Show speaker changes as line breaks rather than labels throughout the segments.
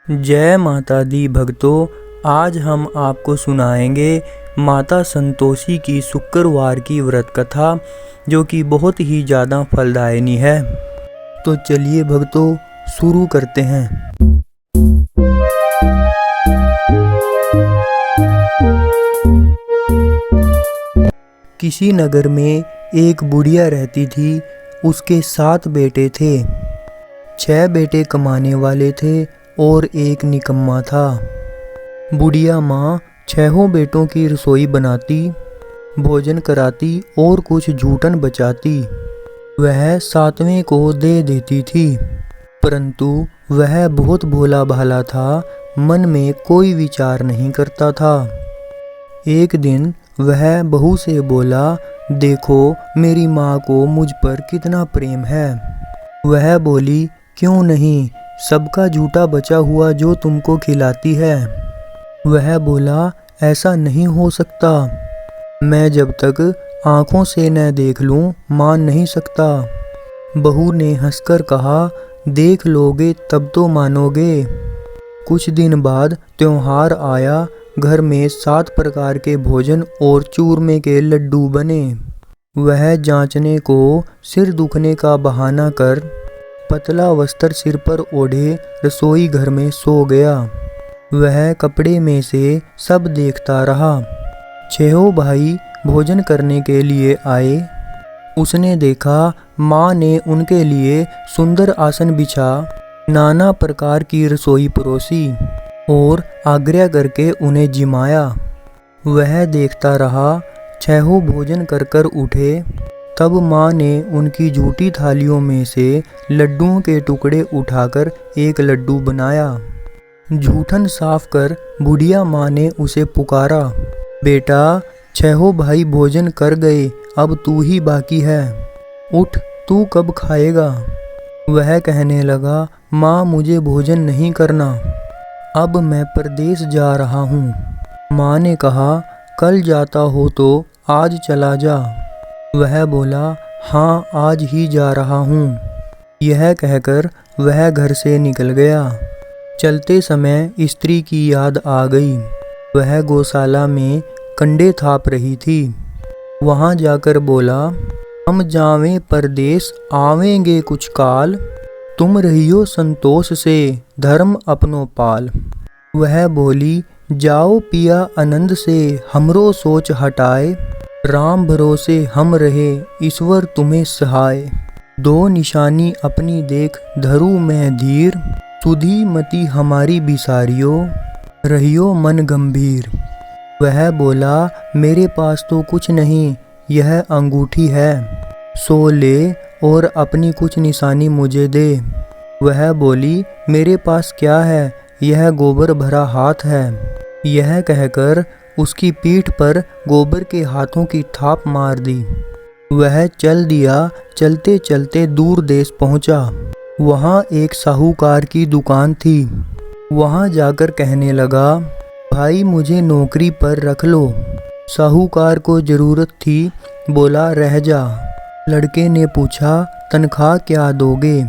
जय माता दी भक्तों, आज हम आपको सुनाएंगे माता संतोषी की शुक्रवार की व्रत कथा, जो कि बहुत ही ज़्यादा फलदायिनी है। तो चलिए भक्तों, शुरू करते हैं। किसी नगर में एक बुढ़िया रहती थी। उसके 7 बेटे थे। 6 बेटे कमाने वाले थे और एक निकम्मा था। बुढ़िया माँ 6 बेटों की रसोई बनाती, भोजन कराती और कुछ जूठन बचाती। वह 7वें को दे देती थी, परंतु वह बहुत भोला भाला था, मन में कोई विचार नहीं करता था। एक दिन वह बहू से बोला, देखो मेरी माँ को मुझ पर कितना प्रेम है। वह बोली, क्यों नहीं, सबका झूठा बचा हुआ जो तुमको खिलाती है। वह बोला, ऐसा नहीं हो सकता, मैं जब तक आंखों से न देख लूं मान नहीं सकता। बहू ने हंसकर कहा, देख लोगे तब तो मानोगे। कुछ दिन बाद त्योहार आया। घर में 7 प्रकार के भोजन और चूरमे के लड्डू बने। वह जांचने को सिर दुखने का बहाना कर पतला वस्त्र सिर पर ओढ़े रसोई घर में सो गया। वह कपड़े में से सब देखता रहा। 6 भाई भोजन करने के लिए आए। उसने देखा माँ ने उनके लिए सुंदर आसन बिछा नाना प्रकार की रसोई परोसी और आग्रह करके उन्हें जिमाया। वह देखता रहा। 6 भोजन कर कर उठे। तब माँ ने उनकी झूठी थालियों में से लड्डुओं के टुकड़े उठाकर एक लड्डू बनाया। जूठन साफ कर बुढ़िया माँ ने उसे पुकारा, बेटा 6 भाई भोजन कर गए, अब तू ही बाकी है, उठ, तू कब खाएगा। वह कहने लगा, माँ मुझे भोजन नहीं करना, अब मैं परदेश जा रहा हूँ। माँ ने कहा, कल जाता हो तो आज चला जा। वह बोला, हाँ आज ही जा रहा हूँ। यह कहकर वह घर से निकल गया। चलते समय स्त्री की याद आ गई। वह गौशाला में कंडे थाप रही थी। वहाँ जाकर बोला, हम जावें परदेश आवेंगे कुछ काल, तुम रहियो संतोष से धर्म अपनो पाल। वह बोली, जाओ पिया आनंद से हमरो सोच हटाए, राम भरोसे हम रहे ईश्वर तुम्हें सहाय। 2 निशानी अपनी देख धरू मैं धीर, सुधी मति हमारी बिसारियो रहियो मन गंभीर। वह बोला, मेरे पास तो कुछ नहीं, यह अंगूठी है, सो ले और अपनी कुछ निशानी मुझे दे। वह बोली, मेरे पास क्या है, यह गोबर भरा हाथ है। यह कहकर उसकी पीठ पर गोबर के हाथों की थाप मार दी। वह चल दिया। चलते चलते दूर देश पहुंचा। वहां एक साहूकार की दुकान थी। वहां जाकर कहने लगा, भाई मुझे नौकरी पर रख लो। साहूकार को जरूरत थी, बोला रह जा। लड़के ने पूछा, तनख्वाह क्या दोगे।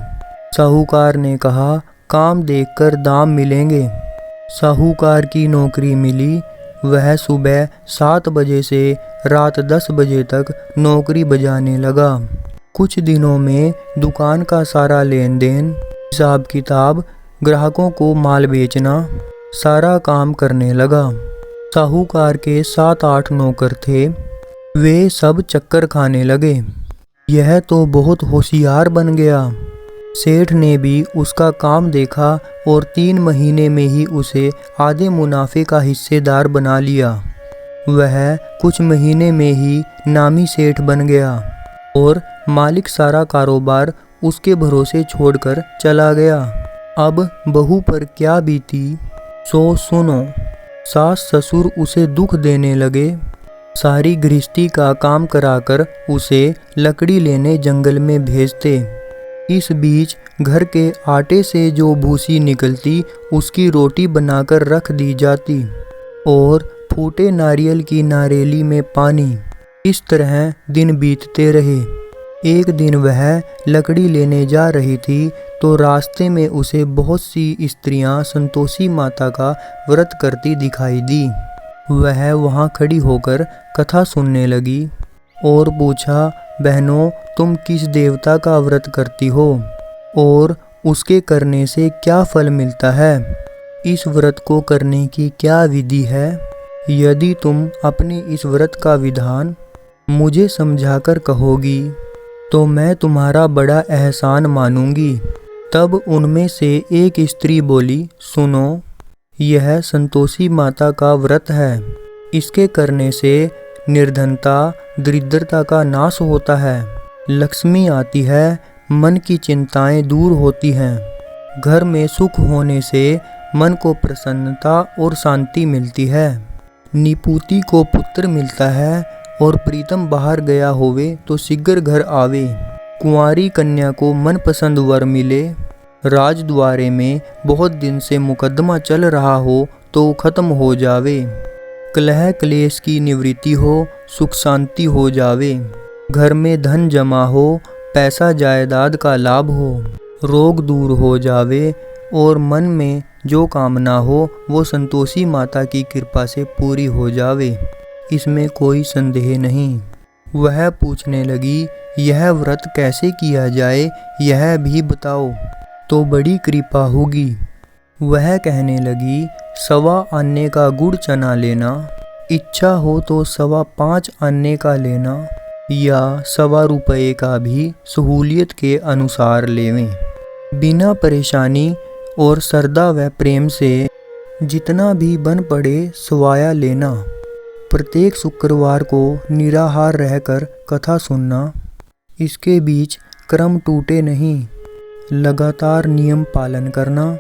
साहूकार ने कहा, काम देखकर दाम मिलेंगे। साहूकार की नौकरी मिली। वह सुबह 7 बजे से रात 10 बजे तक नौकरी बजाने लगा। कुछ दिनों में दुकान का सारा लेन देन, हिसाब किताब, ग्राहकों को माल बेचना, सारा काम करने लगा। साहूकार के 7-8 नौकर थे। वे सब चक्कर खाने लगे। यह तो बहुत होशियार बन गया। सेठ ने भी उसका काम देखा और 3 महीने में ही उसे आधे मुनाफे का हिस्सेदार बना लिया। वह कुछ महीने में ही नामी सेठ बन गया और मालिक सारा कारोबार उसके भरोसे छोड़कर चला गया। अब बहू पर क्या बीती सो सुनो। सास ससुर उसे दुख देने लगे। सारी गृहस्थी का काम कराकर उसे लकड़ी लेने जंगल में भेजते। इस बीच घर के आटे से जो भूसी निकलती उसकी रोटी बनाकर रख दी जाती और फूटे नारियल की नारेली में पानी। इस तरह दिन बीतते रहे। एक दिन वह लकड़ी लेने जा रही थी तो रास्ते में उसे बहुत सी स्त्रियां संतोषी माता का व्रत करती दिखाई दी। वह वहां खड़ी होकर कथा सुनने लगी और पूछा, बहनों, तुम किस देवता का व्रत करती हो और उसके करने से क्या फल मिलता है? इस व्रत को करने की क्या विधि है? यदि तुम अपने इस व्रत का विधान मुझे समझाकर कहोगी तो मैं तुम्हारा बड़ा एहसान मानूंगी। तब उनमें से एक स्त्री बोली, सुनो, यह संतोषी माता का व्रत है। इसके करने से निर्धनता, दरिद्रता का नाश होता है, लक्ष्मी आती है, मन की चिंताएं दूर होती हैं, घर में सुख होने से मन को प्रसन्नता और शांति मिलती है, निपुति को पुत्र मिलता है और प्रीतम बाहर गया होवे तो शीघ्र घर आवे, कुंवारी कन्या को मनपसंद वर मिले, राजद्वारे में बहुत दिन से मुकदमा चल रहा हो तो खत्म हो जावे, कलह क्लेश की निवृत्ति हो, सुख शांति हो जावे, घर में धन जमा हो, पैसा जायदाद का लाभ हो, रोग दूर हो जावे और मन में जो कामना हो वो संतोषी माता की कृपा से पूरी हो जावे, इसमें कोई संदेह नहीं। वह पूछने लगी, यह व्रत कैसे किया जाए, यह भी बताओ तो बड़ी कृपा होगी। वह कहने लगी, 1.25 आने का गुड़ चना लेना, इच्छा हो तो 5.25 आने का लेना या 1.25 रुपये का भी सहूलियत के अनुसार लेवें। बिना परेशानी और श्रद्धा व प्रेम से जितना भी बन पड़े स्वाया लेना। प्रत्येक शुक्रवार को निराहार रहकर कथा सुनना। इसके बीच क्रम टूटे नहीं, लगातार नियम पालन करना।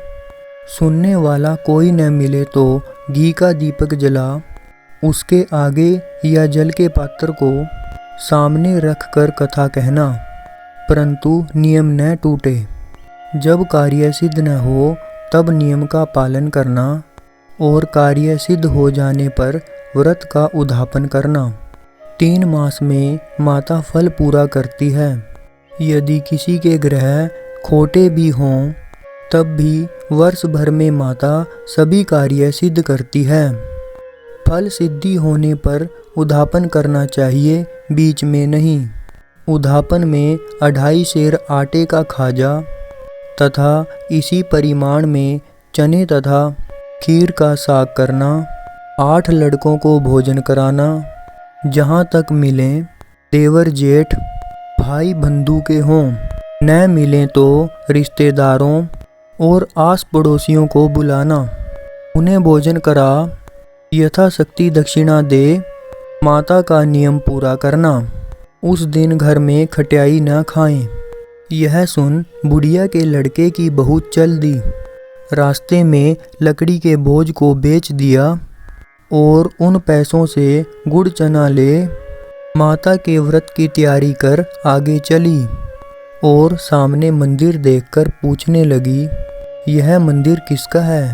सुनने वाला कोई न मिले तो घी का दीपक जला उसके आगे या जल के पात्र को सामने रखकर कथा कहना, परंतु नियम न टूटे। जब कार्य सिद्ध न हो तब नियम का पालन करना और कार्य सिद्ध हो जाने पर व्रत का उद्यापन करना। 3 मास में माता फल पूरा करती है। यदि किसी के ग्रह खोटे भी हों तब भी वर्ष भर में माता सभी कार्य सिद्ध करती है। फल सिद्धि होने पर उद्यापन करना चाहिए, बीच में नहीं। उद्यापन में 2.5 सेर आटे का खाजा तथा इसी परिमाण में चने तथा खीर का साग करना। 8 लड़कों को भोजन कराना। जहाँ तक मिलें देवर जेठ भाई बंधु के हों, न मिलें तो रिश्तेदारों और आस पड़ोसियों को बुलाना, उन्हें भोजन करा, यथाशक्ति दक्षिणा दे, माता का नियम पूरा करना। उस दिन घर में खटियाई न खाएं। यह सुन बुढ़िया के लड़के की बहू चल दी, रास्ते में लकड़ी के बोझ को बेच दिया और उन पैसों से गुड़ चना ले माता के व्रत की तैयारी कर आगे चली और सामने मंदिर देखकर पूछने लगी, यह मंदिर किसका है?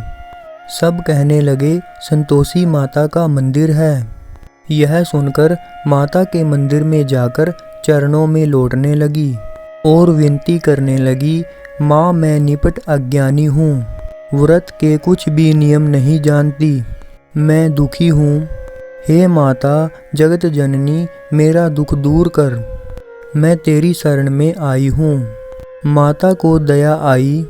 सब कहने लगे, संतोषी माता का मंदिर है। यह सुनकर माता के मंदिर में जाकर चरणों में लौटने लगी और विनती करने लगी, माँ मैं निपट अज्ञानी हूँ, व्रत के कुछ भी नियम नहीं जानती, मैं दुखी हूँ। हे माता जगत जननी मेरा दुख दूर कर, मैं तेरी शरण में आई हूँ। माता को दया आई।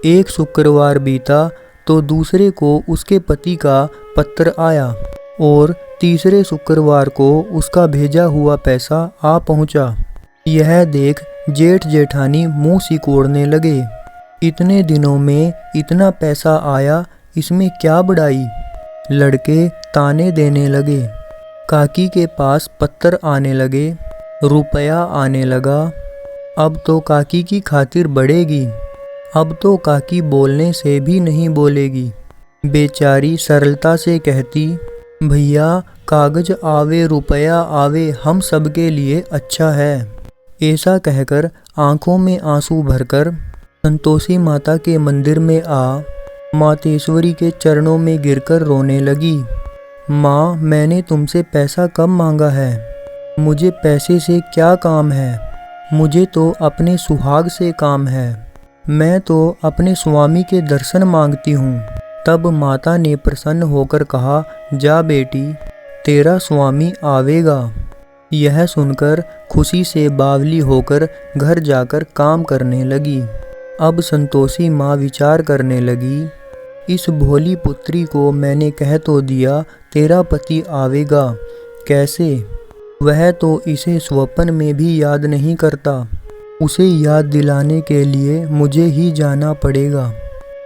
एक शुक्रवार बीता तो दूसरे को उसके पति का पत्र आया और तीसरे शुक्रवार को उसका भेजा हुआ पैसा आ पहुँचा। यह देख जेठ जेठानी मुंह सिकोड़ने लगे, इतने दिनों में इतना पैसा आया, इसमें क्या बड़ाई। लड़के ताने देने लगे। काकी के पास पत्थर आने लगे, रुपया आने लगा। अब तो काकी की खातिर बढ़ेगी, अब तो काकी बोलने से भी नहीं बोलेगी। बेचारी सरलता से कहती, भैया कागज आवे रुपया आवे हम सबके लिए अच्छा है। ऐसा कहकर आंखों में आंसू भरकर संतोषी माता के मंदिर में आ मातेश्वरी के चरणों में गिरकर रोने लगी। माँ मैंने तुमसे पैसा कम मांगा है, मुझे पैसे से क्या काम है, मुझे तो अपने सुहाग से काम है, मैं तो अपने स्वामी के दर्शन मांगती हूँ। तब माता ने प्रसन्न होकर कहा, जा बेटी, तेरा स्वामी आवेगा। यह सुनकर खुशी से बावली होकर घर जाकर काम करने लगी। अब संतोषी माँ विचार करने लगी, इस भोली पुत्री को मैंने कह तो दिया तेरा पति आवेगा, कैसे? वह तो इसे स्वप्न में भी याद नहीं करता। उसे याद दिलाने के लिए मुझे ही जाना पड़ेगा।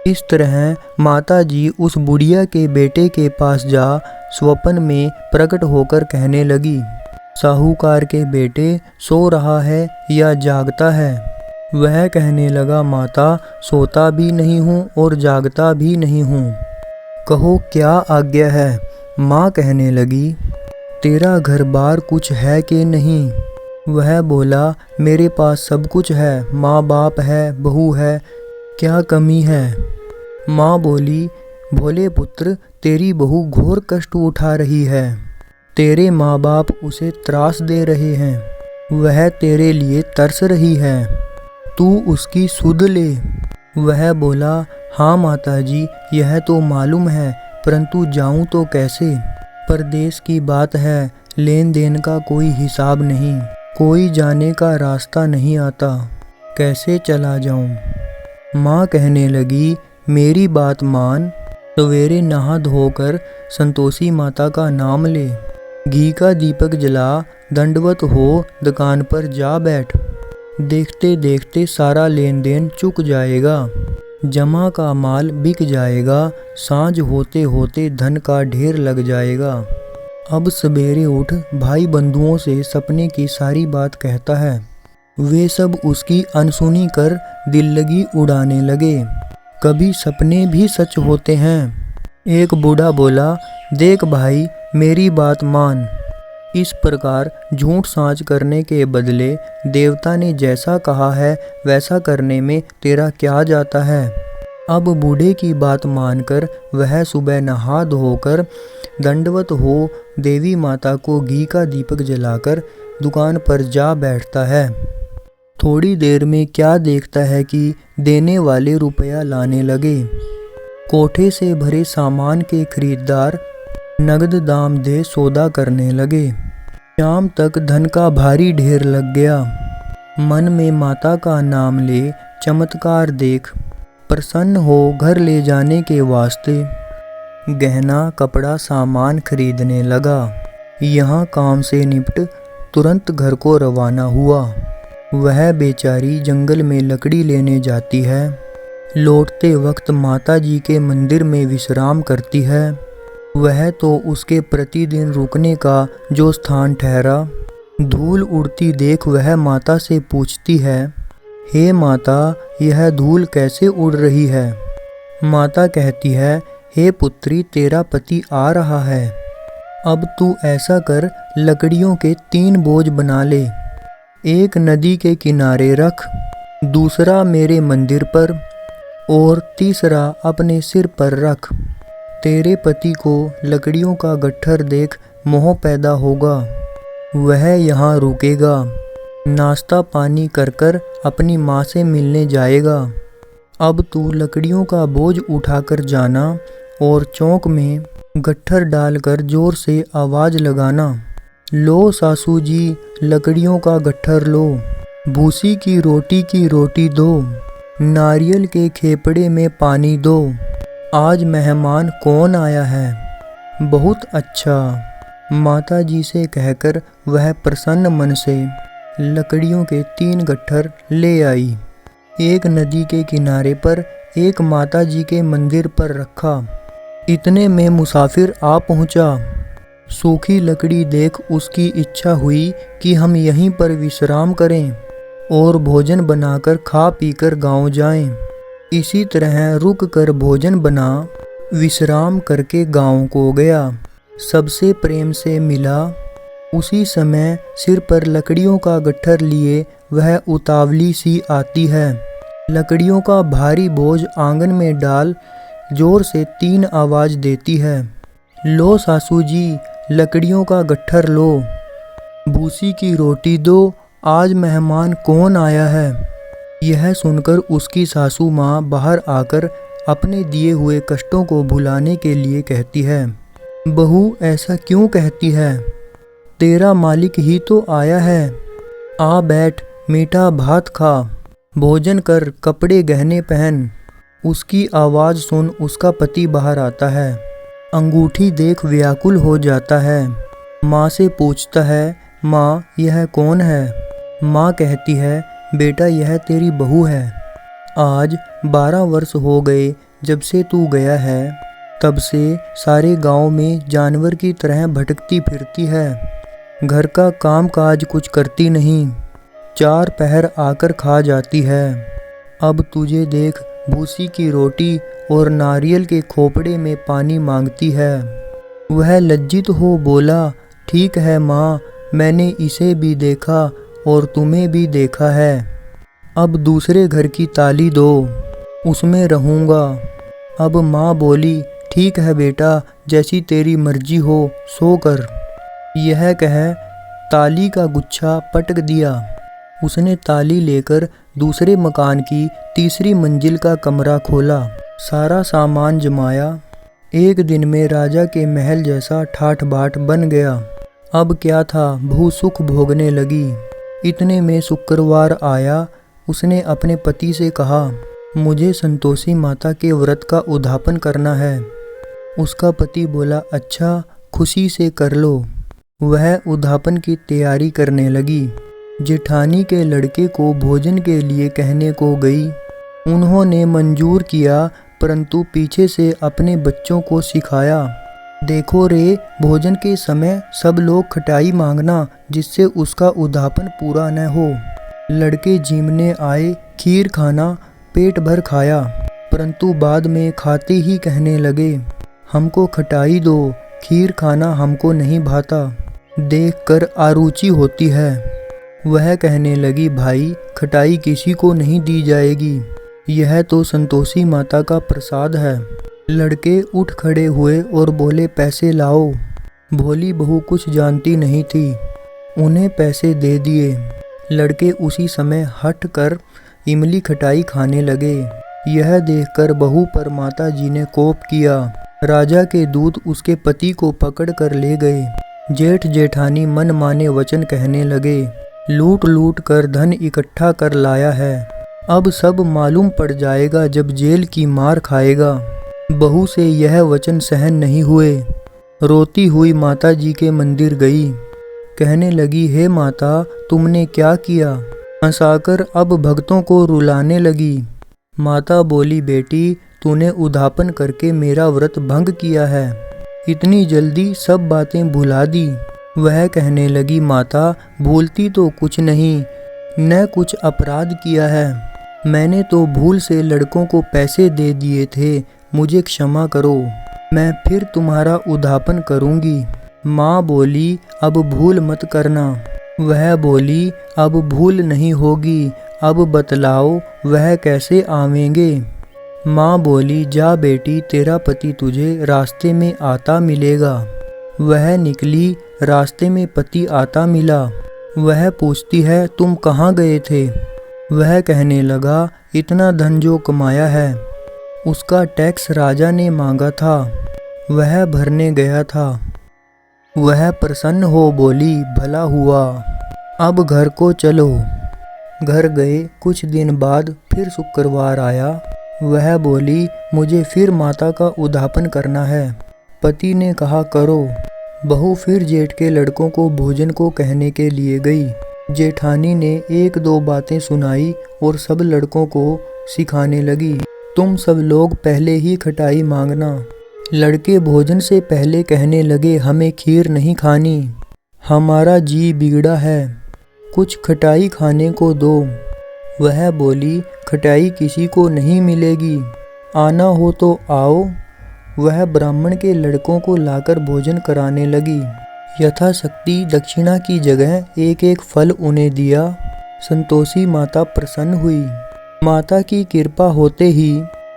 इस तरह माताजी उस बुढ़िया के बेटे के पास जा स्वप्न में प्रकट होकर कहने लगी, साहूकार के बेटे सो रहा है या जागता है? वह कहने लगा, माता, सोता भी नहीं हूँ और जागता भी नहीं हूँ, कहो क्या आज्ञा है? माँ कहने लगी, तेरा घर बार कुछ है कि नहीं? वह बोला, मेरे पास सब कुछ है, माँ बाप है, बहू है, क्या कमी है? माँ बोली, भोले पुत्र, तेरी बहू घोर कष्ट उठा रही है, तेरे माँ बाप उसे त्रास दे रहे हैं, वह तेरे लिए तरस रही है, तू उसकी सुध ले। वह बोला, हाँ माताजी, यह तो मालूम है, परंतु जाऊं तो कैसे? परदेश की बात है, लेन देन का कोई हिसाब नहीं, कोई जाने का रास्ता नहीं आता, कैसे चला जाऊं? माँ कहने लगी, मेरी बात मान, सवेरे नहा धोकर संतोषी माता का नाम ले, घी का दीपक जला, दंडवत हो दुकान पर जा बैठ, देखते देखते सारा लेन देन चुक जाएगा, जमा का माल बिक जाएगा, सांझ होते होते धन का ढेर लग जाएगा। अब सवेरे उठ भाई बंधुओं से सपने की सारी बात कहता है। वे सब उसकी अनसुनी कर दिल लगी उड़ाने लगे। कभी सपने भी सच होते हैं। एक बूढ़ा बोला, देख भाई, मेरी बात मान, इस प्रकार झूठ साँच करने के बदले देवता ने जैसा कहा है वैसा करने में तेरा क्या जाता है? अब बूढ़े की बात मानकर वह सुबह नहा धोकर दंडवत हो देवी माता को घी का दीपक जलाकर दुकान पर जा बैठता है। थोड़ी देर में क्या देखता है कि देने वाले रुपया लाने लगे। कोठे से भरे सामान के खरीदार नगद दाम दे सौदा करने लगे। शाम तक धन का भारी ढेर लग गया। मन में माता का नाम ले चमत्कार देख प्रसन्न हो घर ले जाने के वास्ते गहना कपड़ा सामान खरीदने लगा। यहाँ काम से निपट तुरंत घर को रवाना हुआ। वह बेचारी जंगल में लकड़ी लेने जाती है। लौटते वक्त माता जी के मंदिर में विश्राम करती है। वह तो उसके प्रतिदिन रुकने का जो स्थान ठहरा। धूल उड़ती देख वह माता से पूछती है, हे माता, यह धूल कैसे उड़ रही है? माता कहती है, हे पुत्री, तेरा पति आ रहा है। अब तू ऐसा कर, लकड़ियों के 3 बोझ बना ले, एक नदी के किनारे रख, दूसरा मेरे मंदिर पर और तीसरा अपने सिर पर रख। तेरे पति को लकड़ियों का गट्ठर देख मोह पैदा होगा, वह यहाँ रुकेगा, नाश्ता पानी कर कर अपनी माँ से मिलने जाएगा। अब तू लकड़ियों का बोझ उठाकर जाना और चौक में गट्ठर डालकर जोर से आवाज़ लगाना, लो सासू जी, लकड़ियों का गट्ठर लो, भूसी की रोटी दो, नारियल के खेपड़े में पानी दो, आज मेहमान कौन आया है? बहुत अच्छा। माता जी से कहकर वह प्रसन्न मन से लकड़ियों के 3 गट्ठर ले आई। एक नदी के किनारे पर, एक माता जी के मंदिर पर रखा। इतने में मुसाफिर आ पहुंचा। सूखी लकड़ी देख उसकी इच्छा हुई कि हम यहीं पर विश्राम करें और भोजन बनाकर खा पीकर गांव जाएं। इसी तरह रुक कर भोजन बना, विश्राम करके गांव को गया। सबसे प्रेम से मिला। उसी समय सिर पर लकड़ियों का गट्ठर लिए वह उतावली सी आती है। लकड़ियों का भारी बोझ आंगन में डाल जोर से 3 आवाज़ देती है, लो सासू जी, लकड़ियों का गट्ठर लो, भूसी की रोटी दो आज मेहमान कौन आया है? यह सुनकर उसकी सासू माँ बाहर आकर अपने दिए हुए कष्टों को भुलाने के लिए कहती है, बहू ऐसा क्यों कहती है? तेरा मालिक ही तो आया है। आ बैठ, मीठा भात खा, भोजन कर, कपड़े गहने पहन। उसकी आवाज़ सुन उसका पति बाहर आता है। अंगूठी देख व्याकुल हो जाता है। माँ से पूछता है, माँ यह कौन है? माँ कहती है, बेटा यह तेरी बहू है। आज 12 वर्ष हो गए जब से तू गया है, तब से सारे गांव में जानवर की तरह भटकती फिरती है। घर का काम काज कुछ करती नहीं, 4 पहर आकर खा जाती है। अब तुझे देख भूसी की रोटी और नारियल के खोपड़े में पानी मांगती है। वह लज्जित हो बोला, ठीक है माँ, मैंने इसे भी देखा और तुम्हें भी देखा है। अब दूसरे घर की ताली दो, उसमें रहूँगा। अब माँ बोली, ठीक है बेटा, जैसी तेरी मर्जी हो सो कर। यह कह ताली का गुच्छा पटक दिया। उसने ताली लेकर दूसरे मकान की तीसरी मंजिल का कमरा खोला, सारा सामान जमाया। एक दिन में राजा के महल जैसा ठाठ बाट बन गया। अब क्या था, भू सुख भोगने लगी। इतने में शुक्रवार आया। उसने अपने पति से कहा, मुझे संतोषी माता के व्रत का उद्यापन करना है। उसका पति बोला, अच्छा, खुशी से कर लो। वह उद्यापन की तैयारी करने लगी। जेठानी के लड़के को भोजन के लिए कहने को गई। उन्होंने मंजूर किया, परंतु पीछे से अपने बच्चों को सिखाया, देखो रे, भोजन के समय सब लोग खटाई मांगना, जिससे उसका उद्यापन पूरा न हो। लड़के जीमने आए, खीर खाना, पेट भर खाया, परंतु बाद में खाते ही कहने लगे, हमको खटाई दो, खीर खाना हमको नहीं भाता, देखकर आरुचि होती है। वह कहने लगी, भाई खटाई किसी को नहीं दी जाएगी, यह तो संतोषी माता का प्रसाद है। लड़के उठ खड़े हुए और बोले, पैसे लाओ। भोली बहू कुछ जानती नहीं थी, उन्हें पैसे दे दिए। लड़के उसी समय हट कर इमली खटाई खाने लगे। यह देखकर बहू पर माता जी ने कोप किया। राजा के दूत उसके पति को पकड़ कर ले गए। जेठ जेठानी मन माने वचन कहने लगे, लूट लूट कर धन इकट्ठा कर लाया है, अब सब मालूम पड़ जाएगा जब जेल की मार खाएगा। बहू से यह वचन सहन नहीं हुए। रोती हुई माता जी के मंदिर गई। कहने लगी, हे माता, तुमने क्या किया? हंसाकर अब भक्तों को रुलाने लगी। माता बोली, बेटी, तूने उद्यापन करके मेरा व्रत भंग किया है, इतनी जल्दी सब बातें भुला दी। वह कहने लगी, माता, भूलती तो कुछ नहीं, न कुछ अपराध किया है, मैंने तो भूल से लड़कों को पैसे दे दिए थे, मुझे क्षमा करो, मैं फिर तुम्हारा उद्यापन करूँगी। माँ बोली, अब भूल मत करना। वह बोली, अब भूल नहीं होगी, अब बतलाओ वह कैसे आवेंगे। माँ बोली, जा बेटी, तेरा पति तुझे रास्ते में आता मिलेगा। वह निकली, रास्ते में पति आता मिला। वह पूछती है, तुम कहाँ गए थे? वह कहने लगा, इतना धन जो कमाया है उसका टैक्स राजा ने मांगा था, वह भरने गया था। वह प्रसन्न हो बोली, भला हुआ, अब घर को चलो। घर गए। कुछ दिन बाद फिर शुक्रवार आया। वह बोली, मुझे फिर माता का उद्यापन करना है। पति ने कहा, करो। बहू फिर जेठ के लड़कों को भोजन को कहने के लिए गई। जेठानी ने 1-2 बातें सुनाई और सब लड़कों को सिखाने लगी, तुम सब लोग पहले ही खटाई मांगना। लड़के भोजन से पहले कहने लगे, हमें खीर नहीं खानी, हमारा जी बिगड़ा है, कुछ खटाई खाने को दो। वह बोली, खटाई किसी को नहीं मिलेगी, आना हो तो आओ। वह ब्राह्मण के लड़कों को लाकर भोजन कराने लगी। यथाशक्ति दक्षिणा की जगह एक एक फल उन्हें दिया। संतोषी माता प्रसन्न हुई। माता की कृपा होते ही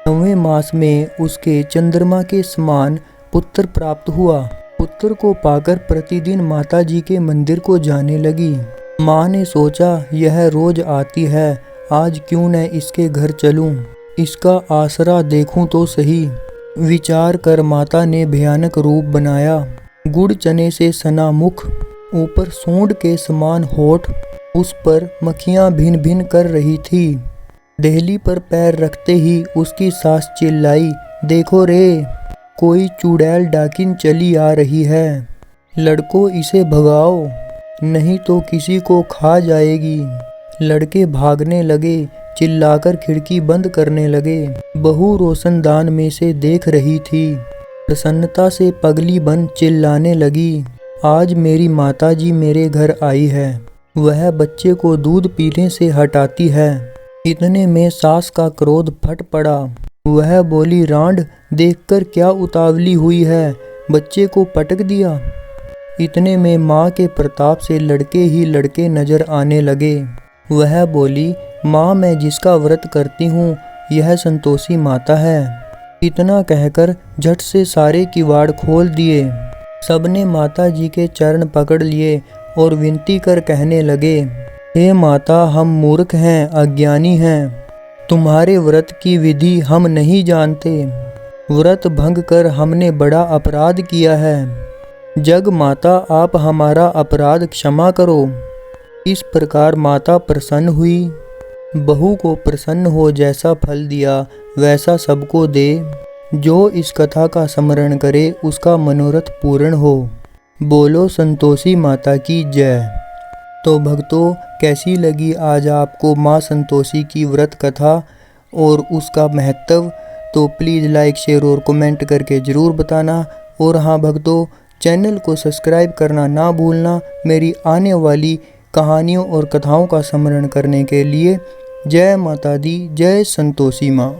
9वें मास में उसके चंद्रमा के समान पुत्र प्राप्त हुआ। पुत्र को पाकर प्रतिदिन माता जी के मंदिर को जाने लगी। माँ ने सोचा यह रोज आती है, आज क्यों न इसके घर चलूं, इसका आसरा देखूं तो सही। विचार कर माता ने भयानक रूप बनाया, गुड़ चने से सना मुख, ऊपर सूंड के समान होठ, उस पर मक्खियां भिन भिन कर रही थी। देहली पर पैर रखते ही उसकी सास चिल्लाई, देखो रे, कोई चुड़ैल डाकिन चली आ रही है, लड़कों इसे भगाओ, नहीं तो किसी को खा जाएगी। लड़के भागने लगे, चिल्लाकर खिड़की बंद करने लगे। बहू रोशनदान में से देख रही थी, प्रसन्नता से पगली बन चिल्लाने लगी, आज मेरी माताजी मेरे घर आई है, वह बच्चे को दूध पीने से हटाती है। इतने में सास का क्रोध फट पड़ा, वह बोली, रांड देखकर क्या उतावली हुई है, बच्चे को पटक दिया। इतने में माँ के प्रताप से लड़के ही लड़के नजर आने लगे। वह बोली, माँ मैं जिसका व्रत करती हूँ यह संतोषी माता है। इतना कहकर झट से सारे किवाड़ खोल दिए। सबने माता जी के चरण पकड़ लिए और विनती कर कहने लगे, हे माता, हम मूर्ख हैं, अज्ञानी हैं, तुम्हारे व्रत की विधि हम नहीं जानते, व्रत भंग कर हमने बड़ा अपराध किया है, जग माता आप हमारा अपराध क्षमा करो। इस प्रकार माता प्रसन्न हुई, बहू को प्रसन्न हो जैसा फल दिया वैसा सबको दे, जो इस कथा का स्मरण करे उसका मनोरथ पूर्ण हो। बोलो संतोषी माता की जय। तो भक्तों, कैसी लगी आज आपको माँ संतोषी की व्रत कथा और उसका महत्व? तो प्लीज़ लाइक, शेयर और कमेंट करके ज़रूर बताना। और हाँ भक्तों, चैनल को सब्सक्राइब करना ना भूलना मेरी आने वाली कहानियों और कथाओं का स्मरण करने के लिए। जय माता दी, जय संतोषी माँ।